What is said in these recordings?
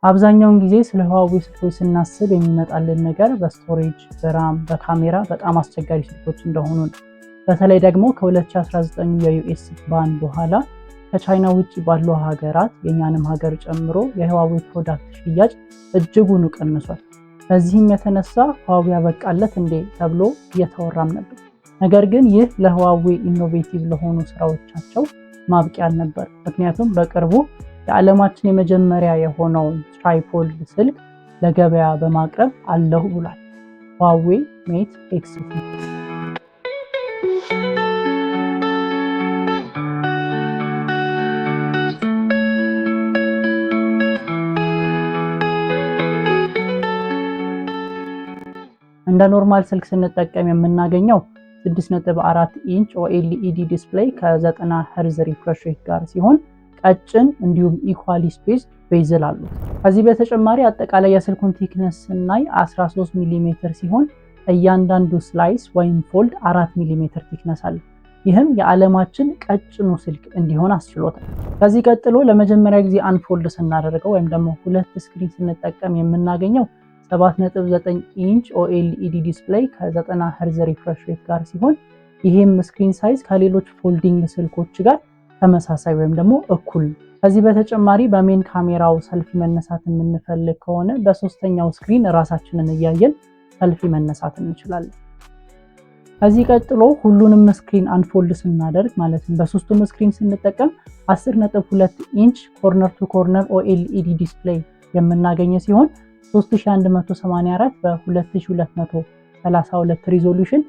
አብዛኛውን ጊዜ ስለ Huawei ስልኮች ስናስብ የሚመጣልን ነገር በስቶሬጅ፣ በራም፣ በካሜራ በጣም አስቸጋሪ ስልኮች እንደሆኑ ነው። በተለይ ደግሞ ከ2019 የዩኤስ ባን በኋላ ከቻይና ውጪ ባሉ ሀገራት የኛንም ሀገር ጨምሮ የHuawei ፕሮዳክት ሽያጭ እጅጉን ቀንሷል። በዚህም የተነሳ Huawei ያበቃለት እንዴ ተብሎ እየተወራም ነበር። ነገር ግን ይህ ለHuawei ኢኖቬቲቭ ለሆኑ ስራዎቻቸው ማብቂያ አልነበር። ምክንያቱም በቅርቡ የዓለማችን የመጀመሪያ የሆነው ትራይፖድ ስልክ ለገበያ በማቅረብ አለሁ ብሏል። Huawei Mate X3። እንደ ኖርማል ስልክ ስንጠቀም የምናገኘው 6.4 ኢንች OLED ዲስፕሌይ ከ90 Hz ሪፍሬሽ ሬት ጋር ሲሆን ቀጭን እንዲሁም ኢኳሊ ስፔስ ቤዝል አሉት። ከዚህ በተጨማሪ አጠቃላይ የስልኩን ቲክነስ ስናይ 13 ሚሜ ሲሆን እያንዳንዱ ስላይስ ወይም ፎልድ 4 ሚሜ ቲክነስ አለው። ይህም የዓለማችን ቀጭኑ ስልክ እንዲሆን አስችሎታል። ከዚህ ቀጥሎ ለመጀመሪያ ጊዜ አንፎልድ ስናደርገው ወይም ደግሞ ሁለት ስክሪን ስንጠቀም የምናገኘው 7.9 ኢንች OLED ዲስፕሌይ ከ90 Hz ሪፍሬሽ ሬት ጋር ሲሆን ይህም ስክሪን ሳይዝ ከሌሎች ፎልዲንግ ስልኮች ጋር ተመሳሳይ ወይም ደግሞ እኩል። ከዚህ በተጨማሪ በሜን ካሜራው ሰልፊ መነሳት የምንፈልግ ከሆነ በሶስተኛው ስክሪን ራሳችንን እያየን ሰልፊ መነሳት እንችላለን። ከዚህ ቀጥሎ ሁሉንም ስክሪን አንፎልድ ስናደርግ ማለትም በሶስቱም ስክሪን ስንጠቀም 10.2 ኢንች ኮርነር ቱ ኮርነር OLED ዲስፕሌይ የምናገኝ ሲሆን 3184 በ2232 ሪዞሉሽን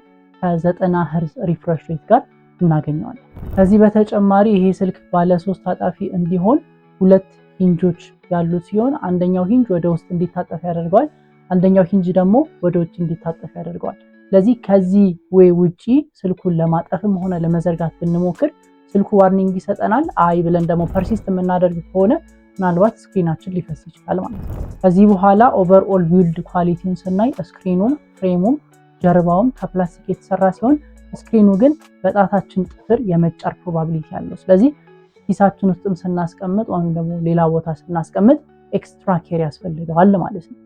ከ90 Hz ሪፍሬሽ ሬት ጋር እናገኘዋለን። ከዚህ በተጨማሪ ይሄ ስልክ ባለ 3 ታጣፊ እንዲሆን ሁለት ሂንጆች ያሉት ሲሆን አንደኛው ሂንጅ ወደ ውስጥ እንዲታጠፍ ያደርገዋል፣ አንደኛው ሂንጅ ደግሞ ወደ ውጭ እንዲታጠፍ ያደርገዋል። ስለዚህ ከዚህ ወይ ውጪ ስልኩን ለማጠፍም ሆነ ለመዘርጋት ብንሞክር ስልኩ ዋርኒንግ ይሰጠናል። አይ ብለን ደግሞ ፐርሲስት የምናደርግ ከሆነ ምናልባት ስክሪናችን ሊፈስ ይችላል ማለት ነው። ከዚህ በኋላ ኦቨርኦል ቢልድ ኳሊቲውን ስናይ ስክሪኑም ፍሬሙም ጀርባውም ከፕላስቲክ የተሰራ ሲሆን ስክሪኑ ግን በጣታችን ጥፍር የመጫር ፕሮባቢሊቲ ያለው። ስለዚህ ኪሳችን ውስጥም ስናስቀምጥ ወይም ደግሞ ሌላ ቦታ ስናስቀምጥ ኤክስትራ ኬር ያስፈልገዋል ማለት ነው።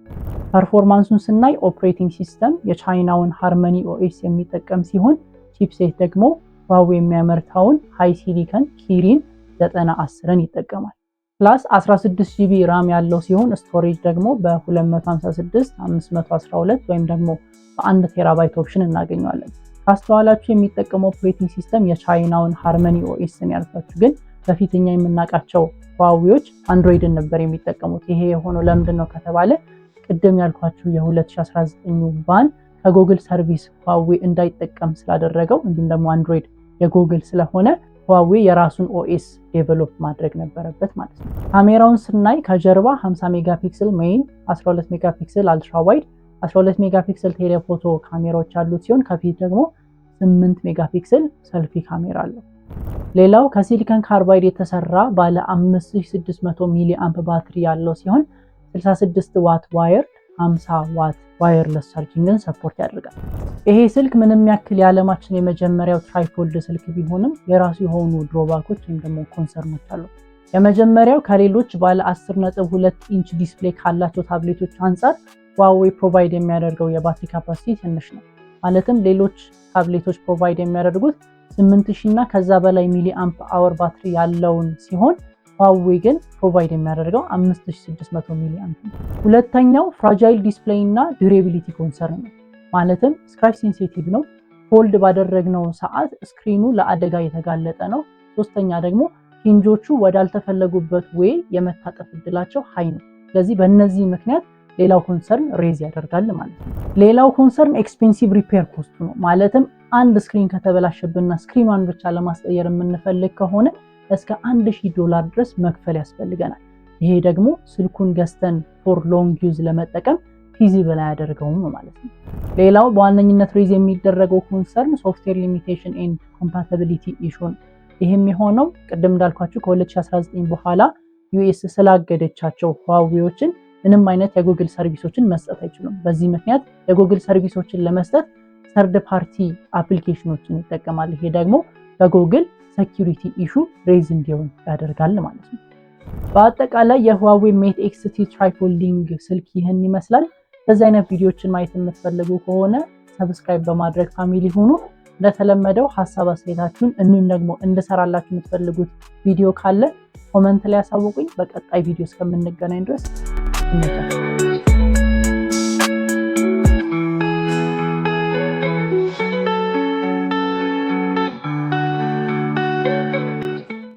ፐርፎርማንሱን ስናይ ኦፕሬቲንግ ሲስተም የቻይናውን ሃርመኒ OS የሚጠቀም ሲሆን ቺፕሴት ደግሞ Huawei የሚያመርተውን ሃይ ሲሊከን ኪሪን 910ን ይጠቀማል። ፕላስ 16GB ራም ያለው ሲሆን ስቶሬጅ ደግሞ በ256 512 ወይም ደግሞ በ1 ቴራባይት ኦፕሽን እናገኘዋለን። ካስተዋላችሁ የሚጠቀመው ኦፕሬቲንግ ሲስተም የቻይናውን ሃርመኒ OSን ያልኳችሁ፣ ግን በፊትኛ የምናውቃቸው Huaweiዎች አንድሮይድን ነበር የሚጠቀሙት። ይሄ የሆነው ለምንድን ነው ከተባለ ቅድም ያልኳችሁ የ2019 ባን ከጉግል ሰርቪስ Huawei እንዳይጠቀም ስላደረገው እንዲሁም ደግሞ አንድሮይድ የጉግል ስለሆነ Huawei የራሱን OS ዴቨሎፕ ማድረግ ነበረበት ማለት ነው። ካሜራውን ስናይ ከጀርባ 50 ሜጋፒክሰል ሜይን፣ 12 ሜጋፒክሰል አልትራ ዋይድ፣ 12 ሜጋፒክሰል ቴሌፎቶ ካሜራዎች ያሉት ሲሆን ከፊት ደግሞ 8 ሜጋፒክሰል ሰልፊ ካሜራ አለው። ሌላው ከሲሊከን ካርባይድ የተሰራ ባለ 5600 ሚሊ አምፕ ባትሪ ያለው ሲሆን 66 ዋት ዋየር 50 ዋት ዋየርለስ ቻርጂንግን ሰፖርት ያደርጋል። ይሄ ስልክ ምንም ያክል የዓለማችን የመጀመሪያው ትራይፖድ ስልክ ቢሆንም የራሱ የሆኑ ድሮባኮች ወይም ደግሞ ኮንሰርኖች አሉ። የመጀመሪያው ከሌሎች ባለ 10.2 ኢንች ዲስፕሌይ ካላቸው ታብሌቶች አንጻር Huawei ፕሮቫይድ የሚያደርገው የባትሪ ካፓሲቲ ትንሽ ነው። ማለትም ሌሎች ታብሌቶች ፕሮቫይድ የሚያደርጉት 8000 እና ከዛ በላይ ሚሊ አምፕ አወር ባትሪ ያለውን ሲሆን Huawei ግን ፕሮቫይድ የሚያደርገው 5600 ሚሊ አምፕ ነው። ሁለተኛው ፍራጃይል ዲስፕሌይ እና ዱሬቢሊቲ ኮንሰርን ነው። ማለትም ስክራች ሴንሲቲቭ ነው። ፎልድ ባደረግነው ሰዓት ስክሪኑ ለአደጋ የተጋለጠ ነው። ሶስተኛ ደግሞ ሂንጆቹ ወዳልተፈለጉበት ወይ የመታጠፍ እድላቸው ሃይ ነው። ስለዚህ በእነዚህ ምክንያት ሌላው ኮንሰርን ሬዝ ያደርጋል ማለት ነው። ሌላው ኮንሰርን ኤክስፔንሲቭ ሪፔር ኮስቱ ነው። ማለትም አንድ ስክሪን ከተበላሸብንና ስክሪኗን ብቻ ለማስቀየር የምንፈልግ ከሆነ እስከ $1000 ድረስ መክፈል ያስፈልገናል። ይሄ ደግሞ ስልኩን ገዝተን ፎር ሎንግ ዩዝ ለመጠቀም ፊዚብል አያደርገውም ማለት ነው። ሌላው በዋነኝነት ሬዝ የሚደረገው ኮንሰርን ሶፍትዌር ሊሚቴሽን ኤንድ ኮምፓቲቢሊቲ ኢሹ ነው። ይህም የሆነው ቅድም እንዳልኳችሁ ከ2019 በኋላ ዩኤስ ስላገደቻቸው Huaweiዎችን ምንም አይነት የጉግል ሰርቪሶችን መስጠት አይችሉም። በዚህ ምክንያት የጉግል ሰርቪሶችን ለመስጠት ሰርድ ፓርቲ አፕሊኬሽኖችን ይጠቀማል። ይሄ ደግሞ በጉግል ሴኩሪቲ ኢሹ ሬዝ እንዲሆን ያደርጋል ማለት ነው። በአጠቃላይ የሁዋዌ ሜት ኤክስ-ቲ ትራይፎልዲንግ ስልክ ይህን ይመስላል። በዚህ አይነት ቪዲዮዎችን ማየት የምትፈልጉ ከሆነ ሰብስክራይብ በማድረግ ፋሚሊ ሁኑ። እንደተለመደው ሐሳብ አስተያየታችሁን እንዲሁም ደግሞ እንድሰራላችሁ የምትፈልጉት ቪዲዮ ካለ ኮመንት ላይ አሳውቁኝ። በቀጣይ ቪዲዮ እስከምንገናኝ ድረስ